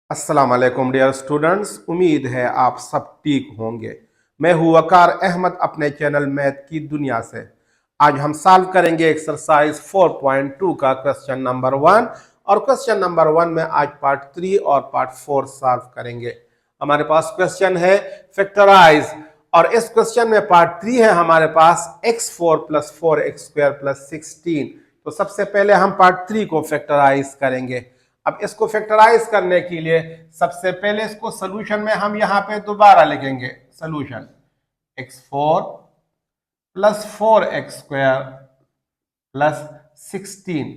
अस्सलाम वालेकुम dear students, उम्मीद है आप सब ठीक होंगे। मैं हूं वकार अहमद अपने चैनल मैथ की दुनिया से। आज हम सॉल्व करेंगे एक्सरसाइज 4.2 का क्वेश्चन नंबर 1 और क्वेश्चन नंबर 1 में आज पार्ट 3 और पार्ट 4 सॉल्व करेंगे। हमारे पास क्वेश्चन है फैक्टराइज और इस क्वेश्चन में पार्ट 3 है हमारे पास x4 + 4x² + 16। तो सबसे पहले हम पार्ट 3 को फैक्टराइज करेंगे। अब इसको फैक्टराइज करने के लिए सबसे पहले इसको सोल्यूशन में हम यहां पे दोबारा लिखेंगे सोल्यूशन x4 + 4x² + 16।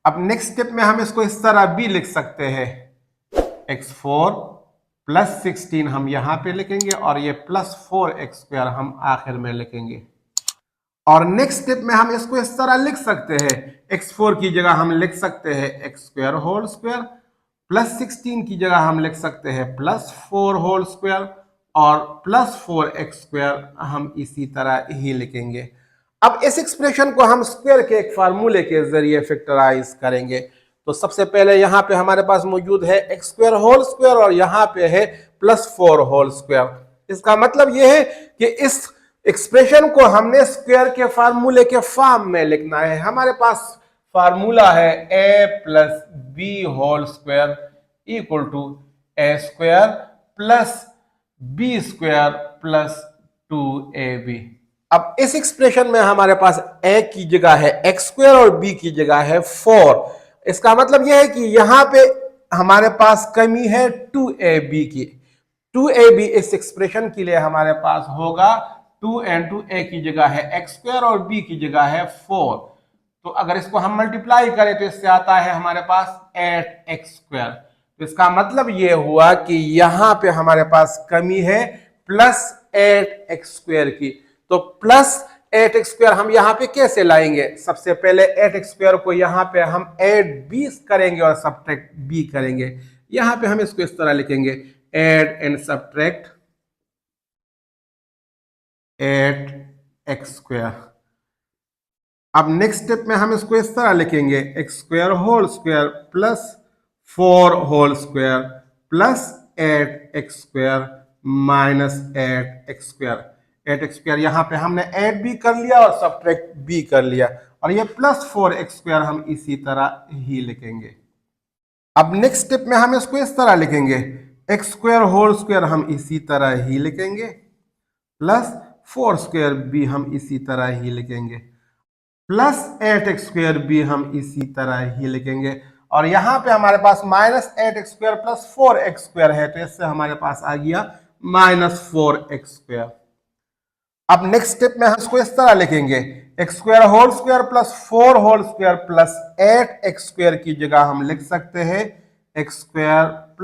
अब नेक्स्ट स्टेप में हम इसको इस तरह भी लिख सकते हैं x4 + 16 हम यहां पे लिखेंगे और ये +4x² हम आखिर में लिखेंगे। और नेक्स्ट स्टेप में हम इसको इस तरह लिख सकते हैं x4 की जगह हम लिख सकते हैं x² +16 की जगह हम लिख सकते हैं +4 और +4x² हम इसी तरह ही लिखेंगे। अब इस एक्सप्रेशन को हम स्क्वायर के एक फार्मूले के जरिए फैक्टराइज करेंगे। तो सबसे पहले यहां पे हमारे पास मौजूद है x² और यहां पे है +4। इसका मतलब यह है कि इस एक्सप्रेशन को हमने स्क्वायर के फार्मूले के फॉर्म में लिखना है। हमारे पास फार्मूला है a + b² = a² + b² + 2ab। अब इस एक्सप्रेशन में हमारे पास a की जगह है x² और b की जगह है 4। इसका मतलब यह है कि यहां पे हमारे पास कमी है 2ab की। 2ab इस एक्सप्रेशन के लिए हमारे पास होगा 2 × a की जगह है x² और b की जगह है 4। तो अगर इसको हम मल्टीप्लाई करें तो इससे आता है हमारे पास 8x²। तो इसका मतलब ये हुआ कि यहां पे हमारे पास कमी है +8x² की। तो +8x² हम यहां पे कैसे लाएंगे? सबसे पहले 8x² को यहां पे हम 8b करेंगे और सब्ट्रैक्ट b करेंगे। यहां पे हम इसको इस तरह लिखेंगे 8 एंड सब्ट्रैक्ट 8x²। अब नेक्स्ट स्टेप में हम इसको इस तरह लिखेंगे x² + 4² + 8x² - 8x²। 8x² यहां पे हमने 8 भी कर लिया और सब्ट्रैक्ट b कर लिया और ये +4x² हम इसी तरह ही लिखेंगे। अब नेक्स्ट स्टेप में हम इसको इस तरह लिखेंगे x² हम इसी तरह ही लिखेंगे +4² b हम इसी तरह ही लिखेंगे +8x² भी हम इसी तरह ही लिखेंगे। और यहां पे हमारे पास -8x² + 4x² है तो इससे हमारे पास आ गया -4x²। अब नेक्स्ट स्टेप में हम इसको इस तरह लिखेंगे x² + 4² + 8x² की जगह हम लिख सकते हैं x² +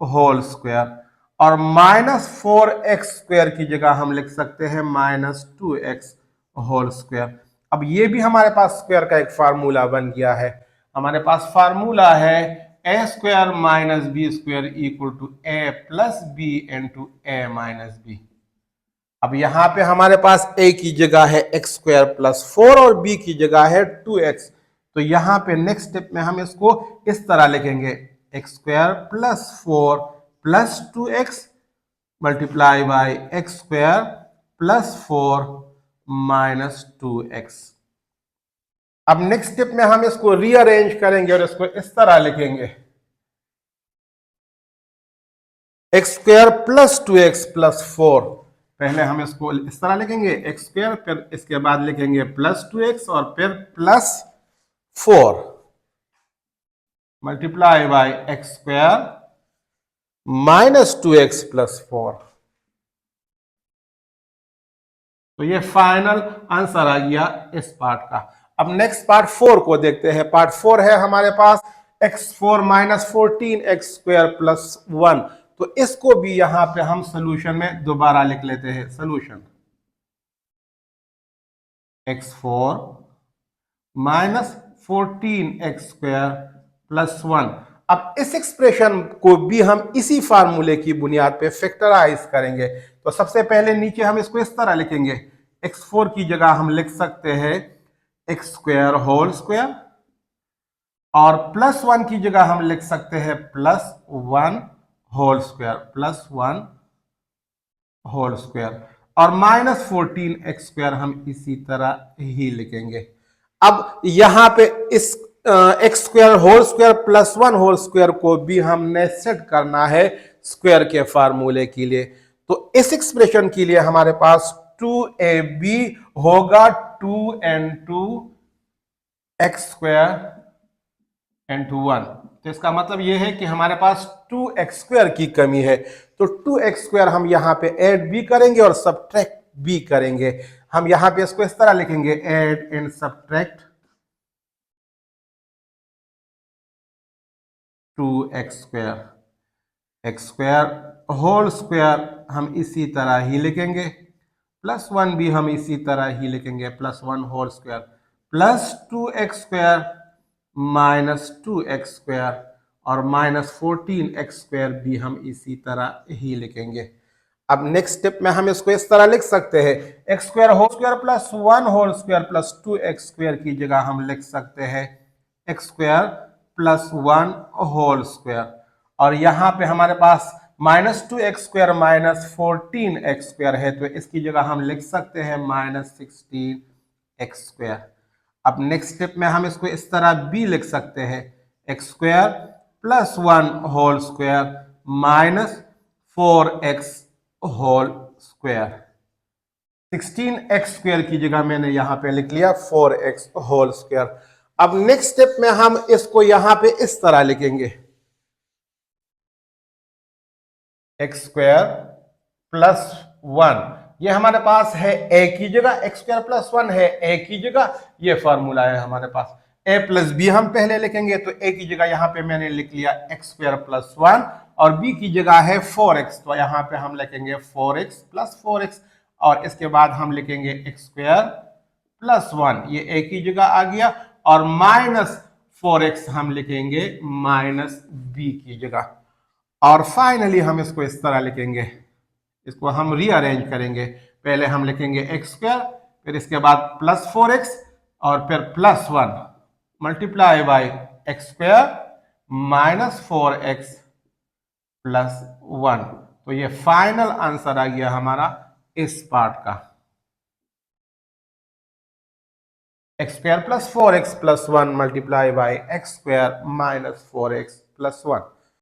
4² और -4x² की जगह हम लिख सकते हैं -2x²। अब ये भी हमारे पास स्क्वायर का एक फार्मूला बन गया है। हमारे पास फार्मूला है a² - b² = a + b × a - b। अब यहां पे हमारे पास a की जगह है x² + 4 और b की जगह है 2x। तो यहां पे नेक्स्ट स्टेप में हम इसको इस तरह लिखेंगे x² + 4 + 2x multiply by x² + 4 - 2x। अब नेक्स्ट स्टेप में हम इसको रीअरेंज करेंगे और इसको इस तरह लिखेंगे x² + 2x + 4। पहले हम इसको इस तरह लिखेंगे x², फिर इसके बाद लिखेंगे +2x और फिर +4 मल्टीप्लाई बाय x² - 2x + 4। तो ये फाइनल आंसर आ गया इस पार्ट का। अब नेक्स्ट पार्ट 4 को देखते हैं। पार्ट 4 है हमारे पास x4 - 14x² + 1। तो इसको भी यहां पे हम सोल्यूशन में दोबारा लिख लेते हैं सोल्यूशन x4 - 14x² + 1। अब इस एक्सप्रेशन को भी हम इसी फार्मूले की बुनियाद पे फैक्टराइज करेंगे। तो सबसे पहले नीचे हम इसको इस तरह लिखेंगे x4 की जगह हम लिख सकते हैं x² और प्लस वन की जगह हम लिख सकते हैं plus one whole square, plus one whole square. और माइनस 14x² हम इसी तरह ही लिखेंगे। अब यहां पे इस x² whole square plus one whole square को भी हमने सेट करना है स्क्वायर के फार्मूले के लिए। तो इस एक्सप्रेशन के लिए हमारे पास 2ab होगा 2 into x² 1। तो इसका मतलब यह है कि हमारे पास 2x² की कमी है। तो 2x² हम यहां पे ऐड भी करेंगे और सब्ट्रैक्ट भी करेंगे। हम यहां पे इसको इस तरह लिखेंगे, add and subtract 2x²। x² whole square हम इसी तरह ही लिखेंगे, प्लस वन भी हम इसी तरह ही लिखेंगे, plus one whole square plus 2x² minus 2x² और माइनस 14x² भी हम इसी तरह ही लिखेंगे। अब नेक्स्ट स्टेप में हम इसको इस तरह लिख सकते हैं, x² whole square plus one whole square plus 2x² की जगह हम लिख सकते हैं x² plus one whole square. और यहां पे हमारे पास -2x² माइनस 14x² है, तो इसकी जगह हम लिख सकते हैं -16x²। अब नेक्स्ट स्टेप में हम इसको इस तरह भी लिख सकते हैं, x² plus one whole square minus 4x whole square. 16x² की जगह मैंने यहां पे लिख लिया 4x होल स्क्वायर। अब नेक्स्ट स्टेप में हम इसको यहां पे इस तरह लिखेंगे, x² प्लस वन, ये हमारे पास है a की जगह, x² प्लस वन है a की जगह, ये फॉर्मूला है हमारे पास। a प्लस बी हम पहले लिखेंगे, तो a की जगह यहां पे मैंने लिख लिया x² प्लस वन और b की जगह है 4x, तो यहां पे हम लिखेंगे 4x प्लस 4x और इसके बाद हम लिखेंगे x² प्लस वन, ये a की जगह आ गया, और माइनस 4x हम लिखेंगे माइनस b की जगह। और फाइनली हम इसको इस तरह लिखेंगे, इसको हम रीअरेंज करेंगे, पहले हम लिखेंगे x², फिर इसके बाद प्लस 4x और फिर plus one multiply by x² minus 4x plus one. तो ये फाइनल आंसर आ गया हमारा इस पार्ट का, x² plus 4x plus one multiply by x² minus 4x plus one.